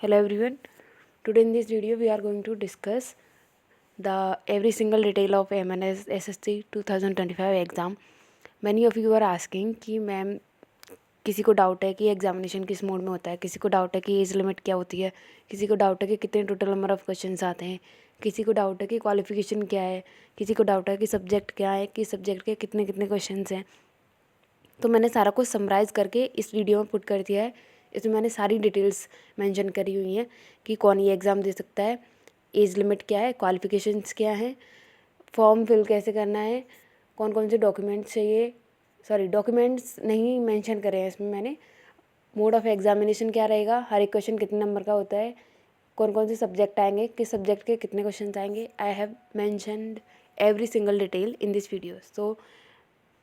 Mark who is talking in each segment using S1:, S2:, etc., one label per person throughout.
S1: Hello everyone. Today in this video we are going to discuss the every single detail of MNS SSC 2025 exam. Many of you are asking कि ma'am किसी को doubt है कि examination किस mode में होता है, किसी को डाउट है कि एज लिमिट क्या होती है, किसी को डाउट है कि कितने टोटल नंबर ऑफ़ क्वेश्चंस आते हैं, किसी को डाउट है कि क्वालिफिकेशन क्या है, किसी को डाउट है कि सब्जेक्ट क्या है, कि सब्जेक्ट के कितने कितने क्वेश्चंस हैं। तो मैंने सारा कुछ समराइज़ करके इस वीडियो में पुट कर दिया है। इसमें मैंने सारी डिटेल्स मेंशन करी हुई हैं कि कौन ये एग्ज़ाम दे सकता है, एज लिमिट क्या है, क्वालिफिकेशंस क्या हैं, फॉर्म फिल कैसे करना है, कौन कौन से डॉक्यूमेंट्स चाहिए। डॉक्यूमेंट्स नहीं मेंशन करे हैं इसमें मैंने। मोड ऑफ़ एग्जामिनेशन क्या रहेगा, हर एक क्वेश्चन कितने नंबर का होता है, कौन कौन से सब्जेक्ट आएंगे, किस सब्जेक्ट के कितने क्वेश्चन आएंगे। I have mentioned every single detail in this video, so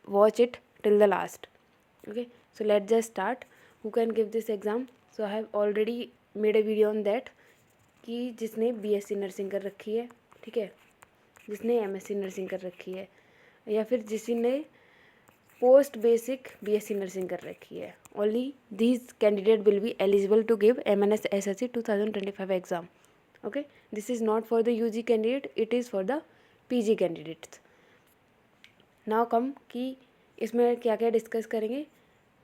S1: watch it till the last. Okay, so let's just start. Who can give this exam? So I have already made a video on that कि जिसने BSc nursing कर रखी है, ठीक है, जिसने MSc nursing कर रखी है, या फिर जिसने पोस्ट बेसिक बीएससी नर्सिंग कर रखी है, only these candidate will be eligible to give MNS SSC 2025 exam. Okay, this is not for the UG candidate, it is for the PG candidates. Now come कि इसमें क्या क्या discuss करेंगे.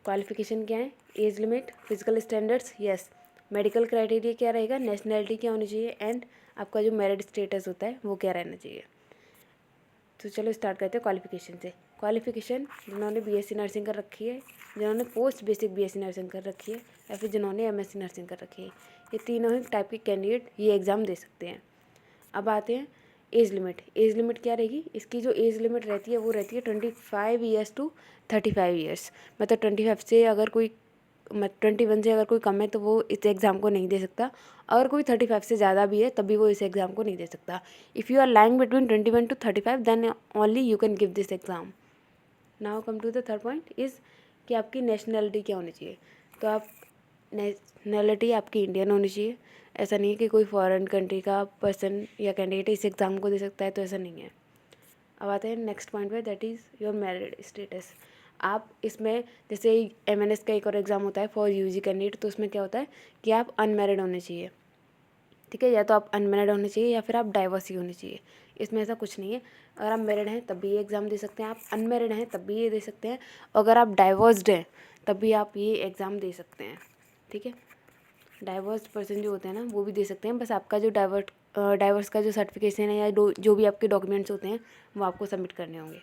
S1: Qualification क्या है, age limit, physical standards, yes, medical criteria क्या रहेगा, nationality क्या होनी चाहिए, एंड आपका जो मेरिट स्टेटस होता है वो क्या रहना चाहिए. तो चलो स्टार्ट करते हैं क्वालिफिकेशन से. क्वालिफिकेशन जिन्होंने बीएससी नर्सिंग कर रखी है, जिन्होंने पोस्ट बेसिक बीएससी नर्सिंग कर रखी है, या फिर जिन्होंने एमएससी नर्सिंग कर रखी है, ये तीनों ही टाइप के कैंडिडेट ये एग्ज़ाम दे सकते हैं. अब आते हैं एज लिमिट. एज लिमिट क्या रहेगी, इसकी जो एज लिमिट रहती है वो रहती है 25 ईयर्स टू 35 ईयर्स. मतलब 25 से अगर कोई 21 से अगर कोई कम है तो वो इस एग्ज़ाम को नहीं दे सकता. अगर कोई 35 से ज़्यादा भी है तब भी वो इस एग्ज़ाम को नहीं दे सकता. If you are lying between 21 to 35 then only you can give this exam. Now come to the third point is कि आपकी नेशनैलिटी क्या होनी चाहिए. तो आप नेशनैलिटी आपकी इंडियन होनी चाहिए. ऐसा नहीं है कि कोई फॉरेन कंट्री का पर्सन या कैंडिडेट इस एग्ज़ाम को दे सकता है, तो ऐसा नहीं है. अब आते हैं नेक्स्ट पॉइंट पे, that is your married status. आप इसमें जैसे एमएनएस का एक और एग्ज़ाम होता है फॉर यूजी कैंडिडेट, तो उसमें क्या होता है कि आप अनमैरिड होने चाहिए, ठीक है, या तो आप अनमैरिड होने चाहिए या फिर आप डाइवर्स ही होने चाहिए. इसमें ऐसा कुछ नहीं है. अगर आप मैरिड हैं तब भी ये एग्ज़ाम दे सकते हैं, आप अनमैरिड हैं तब भी ये दे सकते हैं, अगर आप डाइवर्स्ड हैं तब भी आप ये एग्ज़ाम दे सकते हैं, ठीक है. डाइवर्स पर्सन जो होते हैं ना वो भी दे सकते हैं. बस आपका जो डाइवर्स का जो सर्टिफिकेशन है या जो भी आपके डॉक्यूमेंट्स होते हैं वो आपको सबमिट करने होंगे.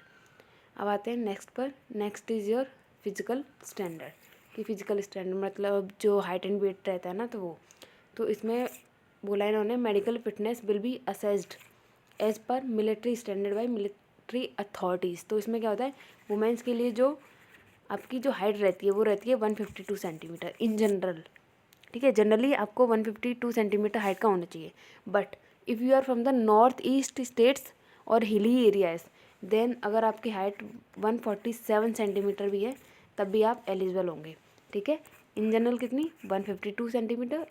S1: अब आते हैं नेक्स्ट पर. Next is your physical standard. कि फिजिकल स्टैंडर्ड मतलब जो हाइट एंड वेट रहता है ना, तो वो तो इसमें बोला इन्होंने medical fitness will be assessed as per military standard by military authorities. तो इसमें क्या होता है, वुमेंस के लिए जो आपकी जो हाइट रहती है वो रहती है 152 सेंटीमीटर इन जनरल, ठीक है. जनरली आपको 152 सेंटीमीटर हाइट का होना चाहिए. But if you are from the north east states और हिली एरियाज, देन अगर आपकी हाइट 147 सेंटीमीटर भी है तब भी आप एलिजिबल होंगे, ठीक है. इन जनरल कितनी 152 सेंटीमीटर,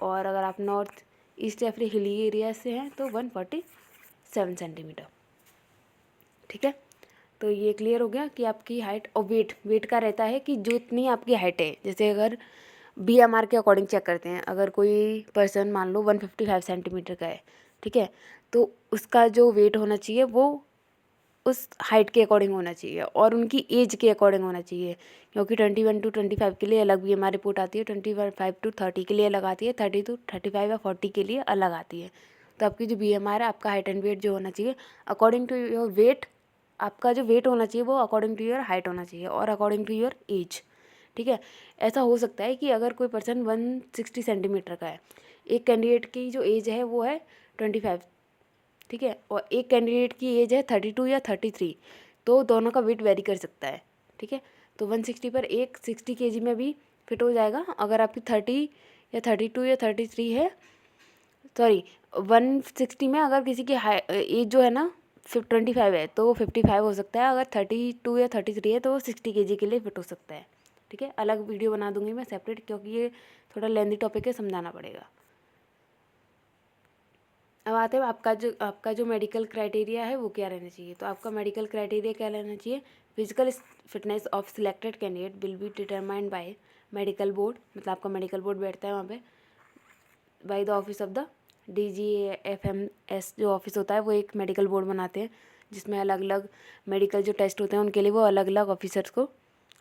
S1: और अगर आप नॉर्थ ईस्ट या फिर हिली एरिया से हैं तो 147 सेंटीमीटर, ठीक है. तो ये क्लियर हो गया कि आपकी हाइट और वेट का रहता है कि जो इतनी आपकी हाइट है. जैसे अगर बीएमआर के अकॉर्डिंग चेक करते हैं, अगर कोई पर्सन मान लो 155 सेंटीमीटर का है, ठीक है, तो उसका जो वेट होना चाहिए वो उस हाइट के अकॉर्डिंग होना चाहिए और उनकी एज के अकॉर्डिंग होना चाहिए. क्योंकि 21 to 25 के लिए अलग बीएमआर रिपोर्ट आती है, 25 to 30 के लिए अलग आती है, 30 to 35 या 40 के लिए अलग आती है. तो आपकी जो बीएमआर है, आपका हाइट एंड वेट जो होना चाहिए अकॉर्डिंग टू योर वेट, आपका जो वेट होना चाहिए वो अकॉर्डिंग टू योर हाइट होना चाहिए और अकॉर्डिंग टू योर एज, ठीक है. ऐसा हो सकता है कि अगर कोई पर्सन 160 सेंटीमीटर का है, एक कैंडिडेट की जो एज है वो है 25, ठीक है, और एक कैंडिडेट की एज है 32 या 33, तो दोनों का वेट वेरी कर सकता है, ठीक है. तो 160 पर एक 60 kg में भी फिट हो जाएगा. अगर आपकी 30 या 32 या 33 है, 160 में अगर किसी की एज जो है ना 25 है तो वो 55 हो सकता है. अगर 32 या 33 है तो वो 60 kg के लिए फिट हो सकता है, ठीक है. अलग वीडियो बना दूंगी मैं सेपरेट, क्योंकि ये थोड़ा लेंदी टॉपिक है, समझाना पड़ेगा. अब आते हैं आपका जो मेडिकल क्राइटेरिया है वो क्या रहना चाहिए. तो आपका मेडिकल क्राइटेरिया क्या रहना चाहिए, physical fitness of selected candidate will be determined by medical board. मतलब आपका मेडिकल बोर्ड बैठता है वहाँ पे, by the office of the DGFMS जो ऑफिस होता है वो एक मेडिकल बोर्ड बनाते हैं जिसमें अलग अलग मेडिकल जो टेस्ट होते हैं उनके लिए वो अलग अलग ऑफिसर्स को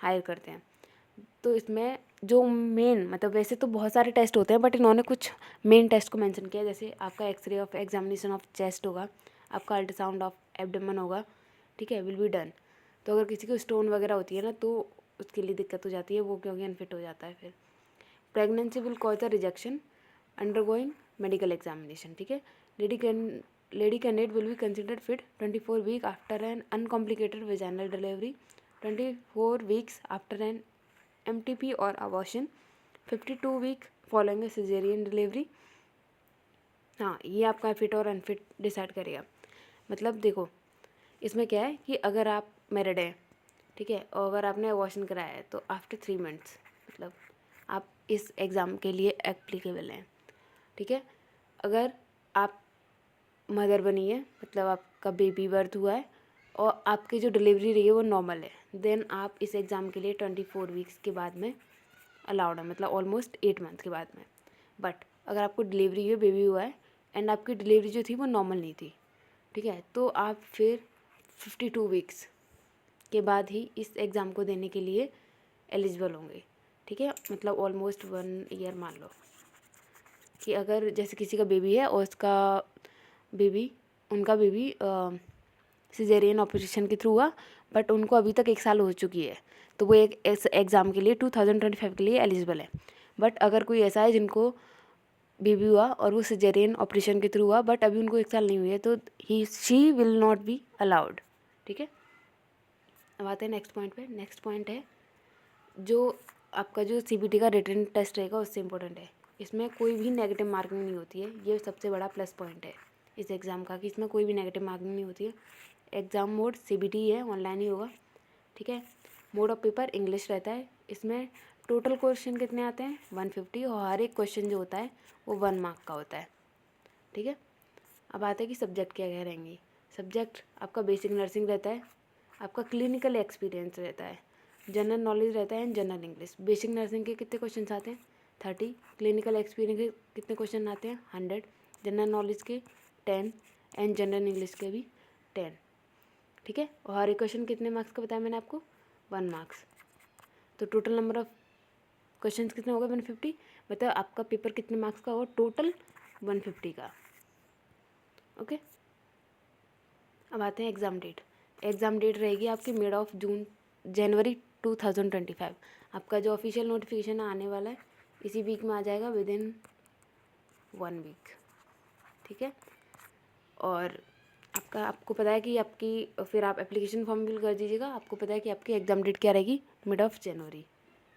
S1: हायर करते हैं। तो इसमें जो मेन मतलब वैसे तो बहुत सारे टेस्ट होते हैं बट इन्होंने कुछ मेन टेस्ट को मेंशन किया, जैसे आपका X ray of examination of chest होगा, आपका अल्ट्रासाउंड ऑफ एब्डोमेन होगा, ठीक है, विल बी डन। तो अगर किसी को स्टोन वगैरह होती है ना तो उसके लिए दिक्कत हो जाती है, वो क्योंकि अनफिट हो जाता है। फिर pregnancy will cause the rejection undergoing medical examination, ठीक है। Lady candidate will be considered fit 24 week after an uncomplicated vaginal delivery, 24 weeks after an MTP और abortion, 52 week following a caesarean delivery. हाँ, ये आपका फिट और unfit decide करेगा। मतलब देखो इसमें क्या है कि अगर आप मैरिड हैं, ठीक है, और अगर आपने अबॉर्शन कराया है तो आफ्टर 3 मंथ्स मतलब आप इस एग्ज़ाम के लिए एप्लीकेबल हैं, ठीक है। अगर आप मदर बनी है मतलब आपका बेबी बर्थ हुआ है और आपकी जो डिलीवरी रही है वो नॉर्मल है, देन आप इस एग्ज़ाम के लिए 24 वीक्स के बाद में अलाउड है, मतलब ऑलमोस्ट 8 मंथ के बाद में। बट अगर आपको डिलीवरी हुई, बेबी हुआ है एंड आपकी डिलीवरी जो थी वो नॉर्मल नहीं थी, ठीक है, तो आप फिर 52 वीक्स के बाद ही इस एग्ज़ाम को देने के लिए एलिजिबल होंगे, ठीक है। मतलब ऑलमोस्ट 1 ईयर मान लो कि अगर जैसे किसी का बेबी है और उनका बेबी सिजेरियन ऑपरेशन के थ्रू हुआ बट उनको अभी तक 1 साल हो चुकी है, तो वो एक एग्ज़ाम के लिए 2025 के लिए एलिजिबल है। बट अगर कोई ऐसा है जिनको बेबी हुआ और वो सिजेरियन ऑपरेशन के थ्रू हुआ बट अभी उनको 1 साल नहीं हुई है तो she will not be allowed, ठीक है। अब आते हैं नेक्स्ट पॉइंट पे। नेक्स्ट पॉइंट है जो आपका जो CBT का रिटन टेस्ट रहेगा उससे इम्पोर्टेंट है। इसमें कोई भी नेगेटिव मार्किंग नहीं होती है, ये सबसे बड़ा प्लस पॉइंट है इस एग्ज़ाम का कि इसमें कोई भी नेगेटिव मार्किंग नहीं होती है। एग्ज़ाम मोड CBT है, ऑनलाइन ही होगा, ठीक है। मोड ऑफ पेपर इंग्लिश रहता है। इसमें टोटल क्वेश्चन कितने आते हैं 150 और हर एक क्वेश्चन जो होता है वो 1 मार्क का होता है, ठीक है। अब आते हैं कि सब्जेक्ट क्या क्या रहेंगे। सब्जेक्ट आपका बेसिक नर्सिंग रहता है, आपका क्लिनिकल एक्सपीरियंस रहता है, जनरल नॉलेज रहता है and general English. Basic nursing के कितने क्वेश्चन आते हैं 30, क्लिनिकल एक्सपीरियंस के कितने क्वेश्चन आते हैं 100, जनरल नॉलेज के 10 एंड जनरल इंग्लिश के भी 10, ठीक है। और हर एक क्वेश्चन कितने मार्क्स का बताया मैंने आपको 1 मार्क्स। तो टोटल नंबर ऑफ क्वेश्चन कितने हो गए 150, मतलब आपका पेपर कितने मार्क्स का होगा टोटल 150 का, ओके। अब आते हैं एग्ज़ाम डेट। एग्ज़ाम डेट रहेगी आपकी मिड ऑफ जनवरी 2025। आपका जो ऑफिशियल नोटिफिकेशन आने वाला है इसी वीक में आ जाएगा, विद इन 1 वीक, ठीक है। और आपको पता है कि आपकी फिर आप एप्लीकेशन फॉर्म फिल कर दीजिएगा। आपको पता है कि आपकी एग्ज़ाम डेट क्या रहेगी मिड ऑफ जनवरी,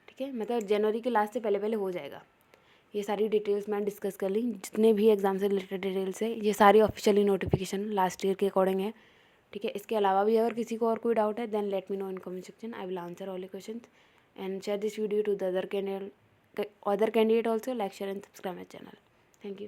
S1: ठीक है, मतलब जनवरी के लास्ट से पहले पहले हो जाएगा। ये सारी डिटेल्स मैंने डिस्कस कर ली, जितने भी एग्ज़ाम से रिलेटेड डिटेल्स है ये सारी ऑफिशियली नोटिफिकेशन लास्ट ईयर के अकॉर्डिंग है, ठीक है। इसके अलावा भी अगर किसी को और कोई डाउट है then let me know in comment section, I will answer all the questions and share this video to the other candidate also. Like share and subscribe my channel. Thank you.